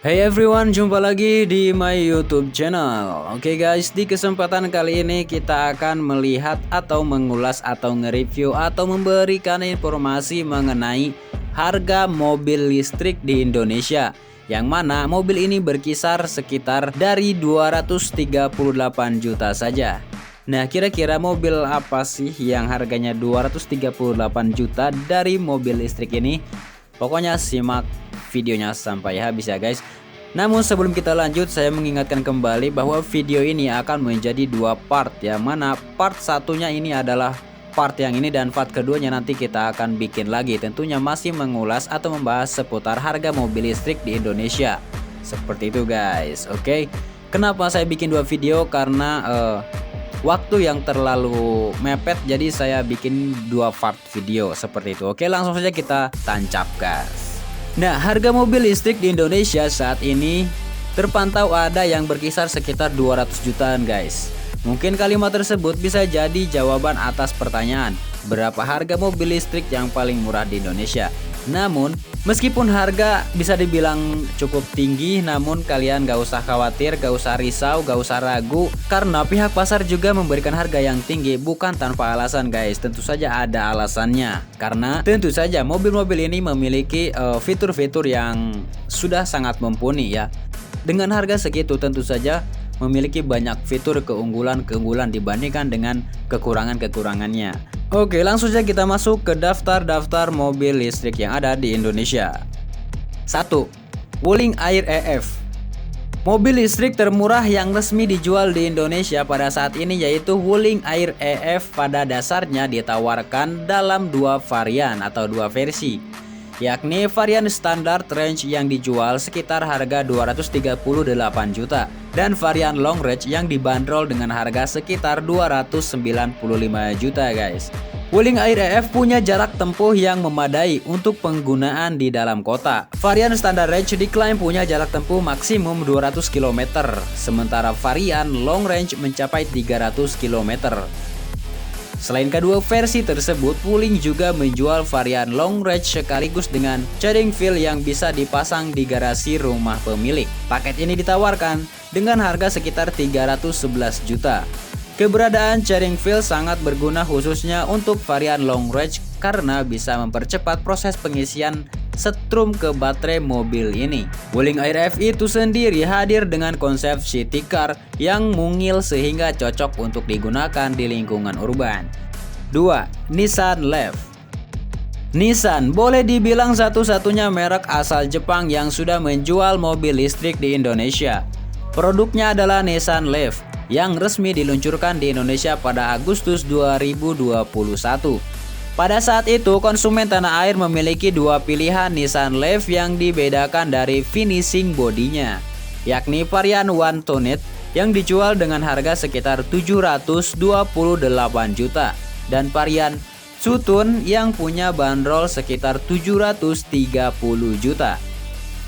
Hey everyone, jumpa lagi di my YouTube channel. Oke guys, di kesempatan kali ini kita akan melihat atau mengulas atau nge-review atau memberikan informasi mengenai harga mobil listrik di Indonesia. Yang mana mobil ini berkisar sekitar dari 238 juta saja. Nah, kira-kira mobil apa sih yang harganya 238 juta dari mobil listrik ini? Pokoknya simak videonya sampai habis ya guys. Namun sebelum kita lanjut, saya mengingatkan kembali bahwa video ini akan menjadi dua part, yang mana part satunya ini adalah part yang ini dan part keduanya nanti kita akan bikin lagi, tentunya masih mengulas atau membahas seputar harga mobil listrik di Indonesia. Seperti itu guys. Oke. Kenapa saya bikin dua video? Karena waktu yang terlalu mepet, jadi saya bikin dua part video seperti itu. Oke, langsung saja kita tancap gas. Nah, harga mobil listrik di Indonesia saat ini terpantau ada yang berkisar sekitar 200 jutaan guys. Mungkin kalimat tersebut bisa jadi jawaban atas pertanyaan, berapa harga mobil listrik yang paling murah di Indonesia? Namun, meskipun harga bisa dibilang cukup tinggi, namun kalian gak usah khawatir, gak usah risau, gak usah ragu, karena pihak pasar juga memberikan harga yang tinggi bukan tanpa alasan guys. Tentu saja ada alasannya, karena tentu saja mobil-mobil ini memiliki fitur-fitur yang sudah sangat mumpuni ya. Dengan harga segitu tentu saja memiliki banyak fitur keunggulan-keunggulan dibandingkan dengan kekurangan-kekurangannya. Oke, langsung saja kita masuk ke daftar-daftar mobil listrik yang ada di Indonesia. 1. Wuling Air EF. Mobil listrik termurah yang resmi dijual di Indonesia pada saat ini yaitu Wuling Air EF. Pada dasarnya ditawarkan dalam dua varian atau dua versi, yakni varian standard range yang dijual sekitar harga 238 juta dan varian long range yang dibanderol dengan harga sekitar 295 juta guys. Wuling Air EF punya jarak tempuh yang memadai untuk penggunaan di dalam kota. Varian standard range diklaim punya jarak tempuh maksimum 200 km, sementara varian long range mencapai 300 km. Selain kedua versi tersebut, Wuling juga menjual varian long range sekaligus dengan charging wheel yang bisa dipasang di garasi rumah pemilik. Paket ini ditawarkan dengan harga sekitar 311 juta. Keberadaan charging wheel sangat berguna khususnya untuk varian long range karena bisa mempercepat proses pengisian setrum ke baterai mobil ini. Wuling Air EF itu sendiri hadir dengan konsep city car yang mungil sehingga cocok untuk digunakan di lingkungan urban. 2. Nissan Leaf. Nissan boleh dibilang satu-satunya merek asal Jepang yang sudah menjual mobil listrik di Indonesia. Produknya adalah Nissan Leaf yang resmi diluncurkan di Indonesia pada Agustus 2021. Pada saat itu, konsumen tanah air memiliki dua pilihan Nissan Leaf yang dibedakan dari finishing bodinya, yakni varian One Tonned yang dijual dengan harga sekitar 728 juta dan varian Two Tone yang punya bandrol sekitar 730 juta.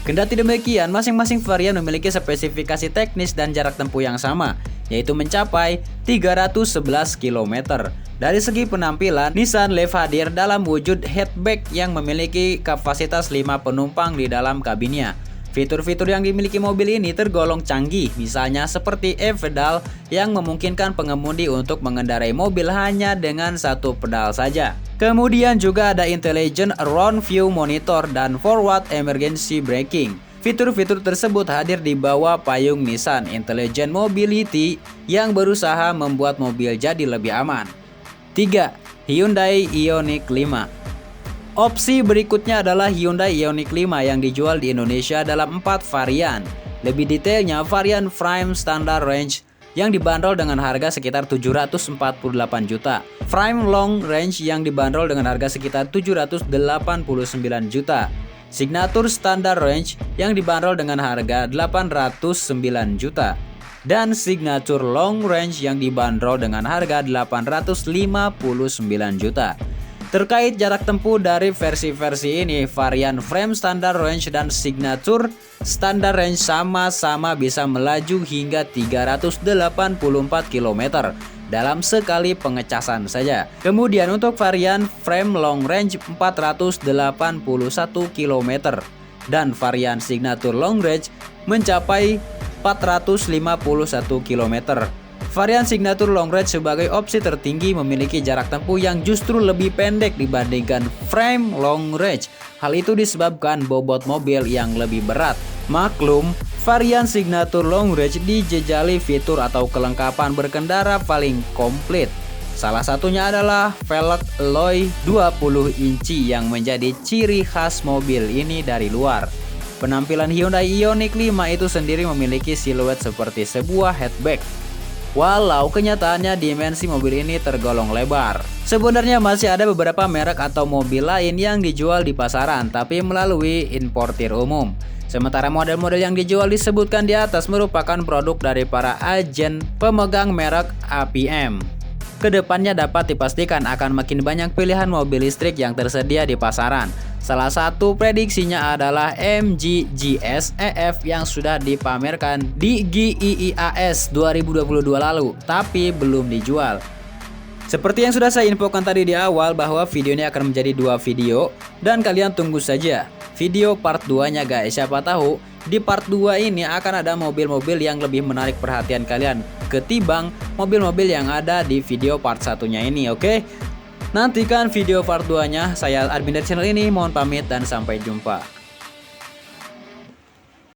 Kendati demikian, masing-masing varian memiliki spesifikasi teknis dan jarak tempuh yang sama, yaitu mencapai 311 km. Dari segi penampilan, Nissan Leaf hadir dalam wujud hatchback yang memiliki kapasitas 5 penumpang di dalam kabinnya. Fitur-fitur yang dimiliki mobil ini tergolong canggih, misalnya seperti e-pedal yang memungkinkan pengemudi untuk mengendarai mobil hanya dengan satu pedal saja. Kemudian juga ada Intelligent Round View Monitor dan Forward Emergency Braking. Fitur-fitur tersebut hadir di bawah payung Nissan Intelligent Mobility yang berusaha membuat mobil jadi lebih aman. 3. Hyundai Ioniq 5. Opsi berikutnya adalah Hyundai Ioniq 5 yang dijual di Indonesia dalam 4 varian. Lebih detailnya, varian Prime Standard Range yang dibanderol dengan harga sekitar 748 juta. Prime Long Range yang dibanderol dengan harga sekitar 789 juta. Signature Standard Range yang dibanderol dengan harga 809 juta. Dan Signature Long Range yang dibanderol dengan harga 859 juta. Terkait jarak tempuh dari versi-versi ini, varian Frame Standard Range dan Signature Standard Range sama-sama bisa melaju hingga 384 km dalam sekali pengecasan saja. Kemudian untuk varian Frame Long Range 481 km dan varian Signature Long Range mencapai 451 km. Varian Signature Long Range sebagai opsi tertinggi memiliki jarak tempuh yang justru lebih pendek dibandingkan frame Long Range. Hal itu disebabkan bobot mobil yang lebih berat. Maklum, varian Signature Long Range dijejali fitur atau kelengkapan berkendara paling komplit. Salah satunya adalah velg alloy 20 inci yang menjadi ciri khas mobil ini dari luar. Penampilan Hyundai Ioniq 5 itu sendiri memiliki siluet seperti sebuah hatchback, walau kenyataannya dimensi mobil ini tergolong lebar. Sebenarnya masih ada beberapa merek atau mobil lain yang dijual di pasaran tapi melalui importir umum. Sementara model-model yang dijual disebutkan di atas merupakan produk dari para agen pemegang merek APM. Kedepannya dapat dipastikan akan makin banyak pilihan mobil listrik yang tersedia di pasaran. Salah satu prediksinya adalah MG GS EF yang sudah dipamerkan di GIIAS 2022 lalu, tapi belum dijual. Seperti yang sudah saya infokan tadi di awal bahwa video ini akan menjadi 2 video dan kalian tunggu saja video part 2-nya guys. Siapa tahu di part 2 ini akan ada mobil-mobil yang lebih menarik perhatian kalian ketimbang mobil-mobil yang ada di video part 1-nya ini, oke? Nantikan video part 2-nya. Saya admin dari channel ini, mohon pamit dan sampai jumpa.